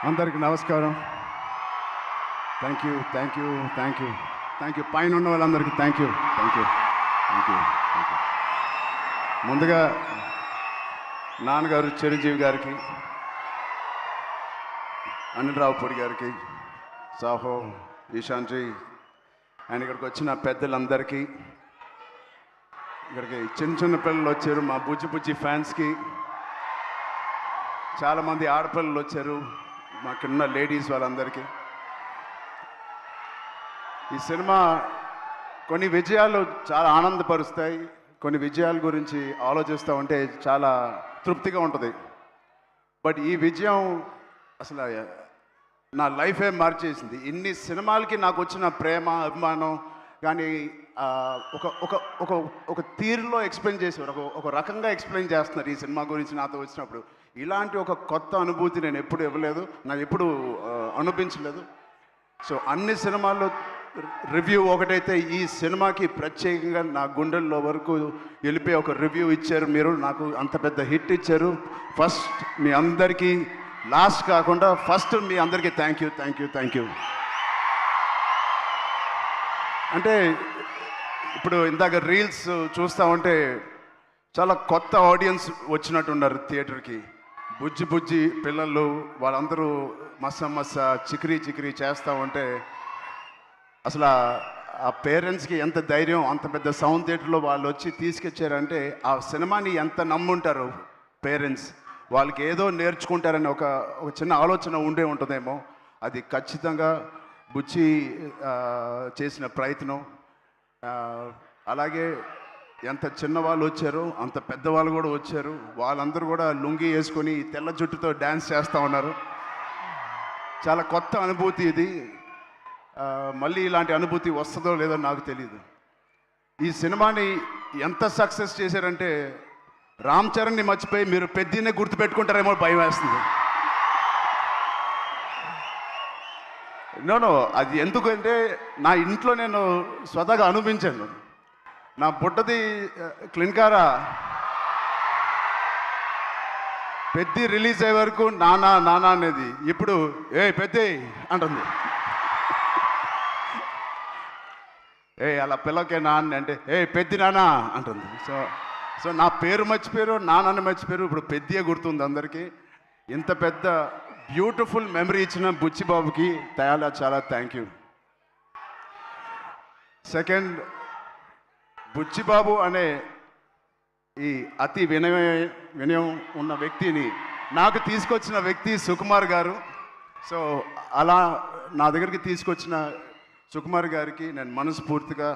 అందరికీ నమస్కారం. Thank you thank you thank you thank you పైన ఉన్న వాళ్ళందరికీ thank you thank you thank you thank you. ముందుగా నాన్నగారు చిరంజీవి గారికి, అనిల్ రావుపూడి గారికి, సాహో, ఈశాన్జీ అండ్ ఇక్కడికి వచ్చిన పెద్దలందరికీ, ఇక్కడికి చిన్న చిన్న పిల్లలు వచ్చారు, మా బుజ్జి బుజ్జి ఫ్యాన్స్కి, చాలామంది ఆడపిల్లలు వచ్చారు, మాకున్న లేడీస్ వాళ్ళందరికీ. ఈ సినిమా కొన్ని విజయాలు చాలా ఆనందపరుస్తాయి, కొన్ని విజయాల గురించి ఆలోచిస్తూ ఉంటే చాలా తృప్తిగా ఉంటుంది. బట్ ఈ విజయం అసలు నా లైఫే మార్చేసింది. ఇన్ని సినిమాలకి నాకు వచ్చిన ప్రేమ, అభిమానం కానీ ఒక ఒక ఒక ఒక తీరులో ఎక్స్ప్లెయిన్ చేసేవారు, ఒక రకంగా ఎక్స్ప్లెయిన్ చేస్తున్నారు ఈ సినిమా గురించి నాతో వచ్చినప్పుడు. ఇలాంటి ఒక కొత్త అనుభూతి నేను ఎప్పుడు ఇవ్వలేదు, నాకు ఎప్పుడు అనిపించలేదు. సో అన్ని సినిమాల్లో రివ్యూ ఒకటైతే ఈ సినిమాకి ప్రత్యేకంగా నా గుండెల్లో వరకు వెళ్ళిపోయి ఒక రివ్యూ ఇచ్చారు మీరు, నాకు అంత పెద్ద హిట్ ఇచ్చారు. ఫస్ట్ మీ అందరికీ, లాస్ట్ కాకుండా ఫస్ట్ మీ అందరికీ thank you thank you thank you. అంటే ఇప్పుడు ఇందాక రీల్స్ చూస్తూ ఉంటే చాలా కొత్త ఆడియన్స్ వచ్చినట్టున్నారు థియేటర్కి. బుజ్జి బుజ్జి పిల్లలు వాళ్ళందరూ మస్స చికిరీ చికిరీ చేస్తూ ఉంటే అసలు ఆ పేరెంట్స్కి ఎంత ధైర్యం, అంత పెద్ద సౌండ్ థియేటర్లో వాళ్ళు వచ్చి తీసుకొచ్చారంటే ఆ సినిమాని ఎంత నమ్ముంటారు పేరెంట్స్. వాళ్ళకి ఏదో నేర్చుకుంటారని ఒక చిన్న ఆలోచన ఉండే ఉంటుందేమో. అది ఖచ్చితంగా బుజ్జి చేసిన ప్రయత్నం. అలాగే ఎంత చిన్నవాళ్ళు వచ్చారో అంత పెద్దవాళ్ళు కూడా వచ్చారు. వాళ్ళందరూ కూడా లుంగి వేసుకొని తెల్ల జుట్టుతో డ్యాన్స్ చేస్తూ ఉన్నారు. చాలా కొత్త అనుభూతి ఇది. మళ్ళీ ఇలాంటి అనుభూతి వస్తుందో లేదో నాకు తెలియదు. ఈ సినిమాని ఎంత సక్సెస్ చేశారంటే రామ్ చరణ్ని మర్చిపోయి మీరు పెద్దనే గుర్తుపెట్టుకుంటారేమో భయం వేస్తుంది. నో అది ఎందుకంటే నా ఇంట్లో నేను స్వతహాగా అనిపించాను. నా బుట్టది క్లిన్కారా పెద్ద రిలీజ్ అయ్యే వరకు నానా నానా అనేది ఇప్పుడు ఏ పెద్ద అంటుంది. అలా పిల్లకే నాన్న అంటే పెద్ద నానా అంటుంది. సో నా పేరు మర్చిపోయారు, నాన్నని మర్చిపోయారు, ఇప్పుడు పెద్దగా గుర్తుంది అందరికీ. ఇంత పెద్ద బ్యూటిఫుల్ మెమరీ ఇచ్చిన బుచ్చిబాబుకి చాలా థ్యాంక్ యూ. సెకండ్, బుచ్చిబాబు అనే ఈ అతి వినయం ఉన్న వ్యక్తిని నాకు తీసుకొచ్చిన వ్యక్తి సుకుమార్ గారు. సో అలా నా దగ్గరికి తీసుకొచ్చిన సుకుమార్ గారికి నేను మనస్ఫూర్తిగా,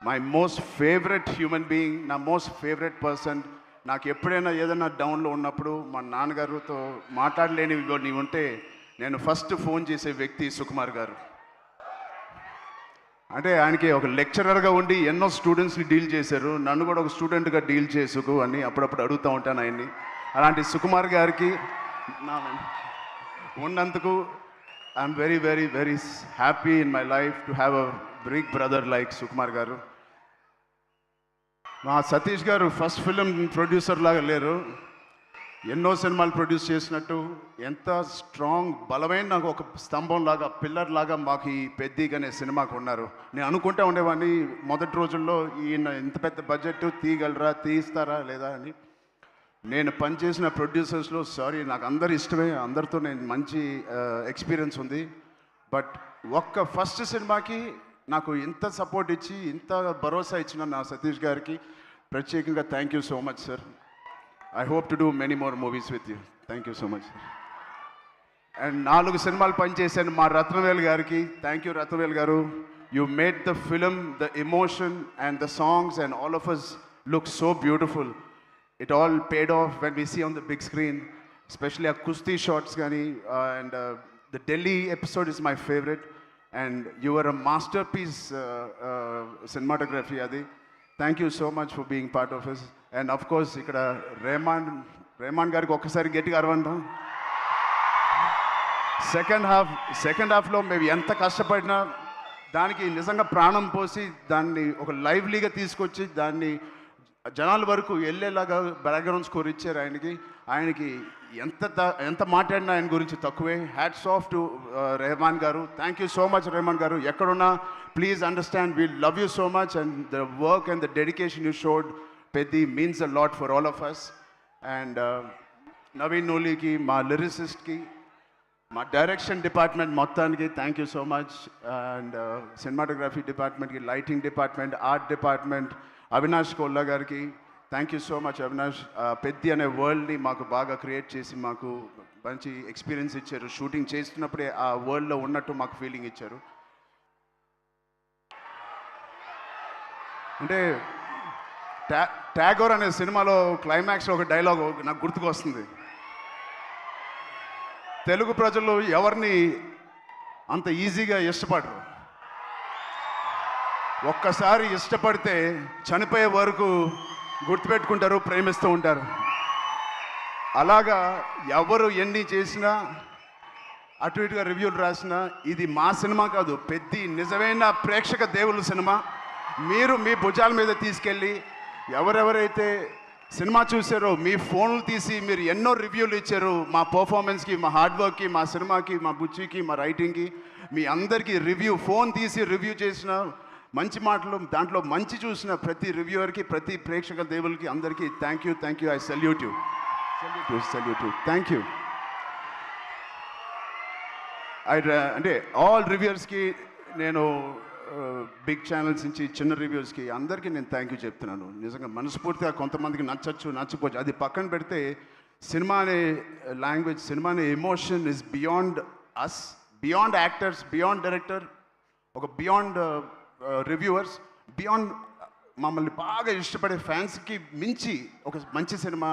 my most favourite human being, నా మోస్ట్ ఫేవరెట్ పర్సన్. నాకు ఎప్పుడైనా ఏదైనా డౌన్లో ఉన్నప్పుడు మా నాన్నగారితో మాట్లాడలేని నీవు ఉంటే నేను ఫస్ట్ ఫోన్ చేసే వ్యక్తి సుకుమార్ గారు. అంటే ఆయనకి ఒక లెక్చరర్గా ఉండి ఎన్నో స్టూడెంట్స్ని డీల్ చేశారు, నన్ను కూడా ఒక స్టూడెంట్గా డీల్ చేసుకు అని అప్పుడప్పుడు అడుగుతూ ఉంటాను ఆయన్ని. అలాంటి సుకుమార్ గారికి ఉన్నందుకు I'm very very very happy in my life to have a big brother like Sukumar garu. మా సతీష్ గారు ఫస్ట్ ఫిలిం ప్రొడ్యూసర్ లాగా లేరు, ఎన్నో సినిమాలు ప్రొడ్యూస్ చేసినట్టు ఎంత స్ట్రాంగ్ బలమైన ఒక స్తంభం లాగా, పిల్లర్ లాగా మాకు ఈ పెద్దిగా అనే సినిమాకు ఉన్నారు. నేను అనుకుంటా ఉండేవాడిని మొదటి రోజుల్లో ఈయన ఇంత పెద్ద బడ్జెట్ తీయగలరా, తీస్తారా లేదా అని. నేను పనిచేసిన ప్రొడ్యూసర్స్లో నాకు అందరు ఇష్టమే, అందరితో నేను మంచి ఎక్స్పీరియన్స్ ఉంది. బట్ ఒక్క ఫస్ట్ సినిమాకి నాకు ఇంత సపోర్ట్ ఇచ్చి ఇంత భరోసా ఇచ్చిన నా సతీష్ గారికి ప్రత్యేకంగా thank you so much sir. I hope to do many more movies with you. Thank you so much sir. And 4 సినిమాలు పనిచేశాను మా రత్నవేల్ గారికి. Thank you Ratnavel garu. You made the film, the emotion and the songs and all of us look so beautiful. It all paid off when we see on the big screen, especially our Kusti shots gani, and the Delhi episode is my favorite, and you were a masterpiece cinematography adi. Thank you so much for being part of us. And of course ikkada Rehman gariki okkasari gettiga arvandam. Second half lo మేము ఎంత కష్టపడినా దానికి నిజంగా ప్రాణం పోసి దాన్ని ఒక లైవ్లీగా తీసుకొచ్చి దాన్ని జనాల వరకు వెళ్ళేలాగా బ్యాక్గ్రౌండ్ స్కోర్ ఇచ్చారు ఆయనకి. ఆయనకి ఎంత మాట్లాడినా ఆయన గురించి తక్కువే. హ్యాట్స్ ఆఫ్ టు రెహమాన్ గారు. Thank you so much Rahman గారు. ఎక్కడున్నా please understand we love you so much and the work and the dedication you showed Peddi means a lot for all of us. And Naveen నూలికి, మా లిరిసిస్ట్కి, మా డైరెక్షన్ డిపార్ట్మెంట్ మొత్తానికి thank you so much. And cinematography డిపార్ట్మెంట్కి, lighting department, art department, Avinash Kolla గారికి thank you so much. Avinash Peddi అనే వరల్డ్ని మాకు బాగా క్రియేట్ చేసి మాకు మంచి ఎక్స్పీరియన్స్ ఇచ్చారు. షూటింగ్ చేస్తున్నప్పుడే ఆ వరల్డ్లో ఉన్నట్టు మాకు ఫీలింగ్ ఇచ్చారు. అంటే ట్యాగోర్ అనే సినిమాలో క్లైమాక్స్లో ఒక డైలాగ్ నాకు గుర్తుకొస్తుంది. తెలుగు ప్రజలు ఎవరిని అంత ఈజీగా ఇష్టపడరు. ఒక్కసారి ఇష్టపడితే చనిపోయే వరకు గుర్తుపెట్టుకుంటారు, ప్రేమిస్తూ ఉంటారు. అలాగా ఎవరు ఎన్ని చేసినా, అటు ఇటుగా రివ్యూలు రాసినా, ఇది మా సినిమా కాదు, పెద్ది నిజమైన ప్రేక్షక దేవుళ్ళ సినిమా. మీరు మీ భుజాల మీద తీసుకెళ్ళి ఎవరెవరైతే సినిమా చూసారో మీ ఫోన్లు తీసి మీరు ఎన్నో రివ్యూలు ఇచ్చారు మా పర్ఫార్మెన్స్కి, మా హార్డ్ వర్క్కి, మా సినిమాకి, మా బుచ్చికి, మా రైటింగ్కి. మీ అందరికీ ఫోన్ తీసి రివ్యూ చేసిన మంచి మాటలు, దాంట్లో మంచి చూసిన ప్రతి రివ్యూవర్కి, ప్రతి ప్రేక్షక దేవులకి అందరికీ thank you. I salute you. Thank you. అంటే ఆల్ రివ్యూవర్స్కి నేను బిగ్ ఛానల్స్ నుంచి చిన్న రివ్యూస్కి అందరికీ నేను థ్యాంక్ యూ చెప్తున్నాను. నిజంగా మనస్ఫూర్తిగా. కొంతమందికి నచ్చకపోవచ్చు, అది పక్కన పెడితే సినిమా అనే లాంగ్వేజ్, సినిమా అనే emotion is beyond us, beyond actors, beyond director, ఒక బియాండ్ రివ్యూవర్స్, బియాండ్ మమ్మల్ని బాగా ఇష్టపడే ఫ్యాన్స్కి మించి ఒక మంచి సినిమా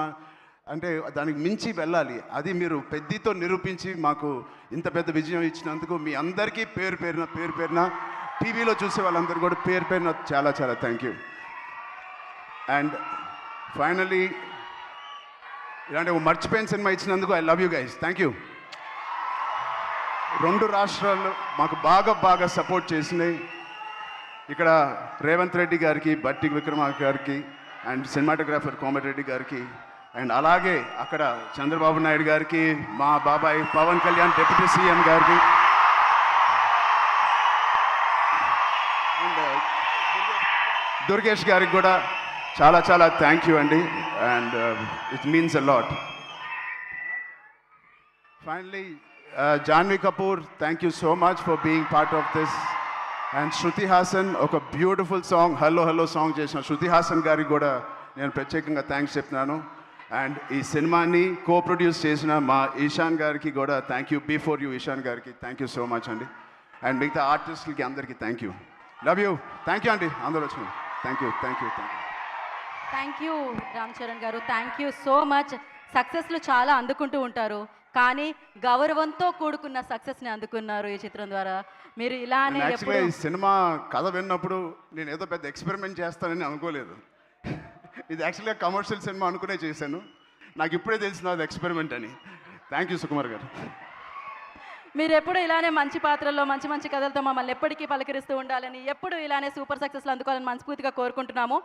అంటే దానికి మించి వెళ్ళాలి. అది మీరు పెద్దితో నిరూపించి మాకు ఇంత పెద్ద విజయం ఇచ్చినందుకు మీ అందరికీ పేరు పేరున టీవీలో చూసే వాళ్ళందరూ కూడా పేరు చాలా థ్యాంక్ యూ. అండ్ ఫైనలీ ఇలాంటి ఒక మర్చిపోయిన సినిమా ఇచ్చినందుకు I love you guys. Thank you. 2 రాష్ట్రాలు మాకు బాగా సపోర్ట్ చేసినాయి. ఇక్కడ రేవంత్ రెడ్డి గారికి, బట్టి విక్రమార్క గారికి, అండ్ సినిమాటోగ్రాఫర్ కోమటిరెడ్డి గారికి, అండ్ అలాగే అక్కడ చంద్రబాబు నాయుడు గారికి, మా బాబాయ్ పవన్ కళ్యాణ్ డిప్యూటీ సీఎం గారికి, అండ్ దుర్గేష్ గారికి కూడా చాలా థ్యాంక్ యూ అండి. And it means a lot. Finally Janhvi Kapoor, thank you so much for being part of this. And Shruti Haasan ఒక బ్యూటిఫుల్ సాంగ్ హలో సాంగ్ చేసిన శృతి హాసన్ గారికి కూడా నేను ప్రత్యేకంగా థ్యాంక్స్ చెప్తున్నాను. అండ్ ఈ సినిమాని ప్రొడ్యూస్ చేసిన మా ఈశాన్ గారికి కూడా thank you. Before you Ishaan గారికి థ్యాంక్ యూ సో మచ్ అండి. అండ్ మిగతా ఆర్టిస్టులకి అందరికీ thank you. Love you. Thank you అండి అందరూ వచ్చిన. థ్యాంక్ యూ రామ్ చరణ్ గారు. Thank you so much. సక్సెస్లు చాలా అందుకుంటూ ఉంటారు, కానీ గౌరవంతో కూడుకున్న సక్సెస్ని అందుకున్నారు ఈ చిత్రం ద్వారా. మీరు ఇలానే ఈ సినిమా కథ విన్నప్పుడు నేను ఏదో పెద్ద ఎక్స్పెరిమెంట్ చేస్తానని అనుకోలేదు. ఇది యాక్చువల్గా కమర్షియల్ సినిమా అనుకునే చేశాను. నాకు ఇప్పుడే తెలిసిన అది ఎక్స్పెరిమెంట్ అని. థ్యాంక్ యూ సుకుమార్ గారు. మీరు ఎప్పుడు ఇలానే మంచి పాత్రల్లో మంచి కథలతో మమ్మల్ని ఎప్పటికీ పలకరిస్తూ ఉండాలని, ఎప్పుడు ఇలానే సూపర్ సక్సెస్లు అందుకోవాలని మనస్ఫూర్తిగా కోరుకుంటున్నాము.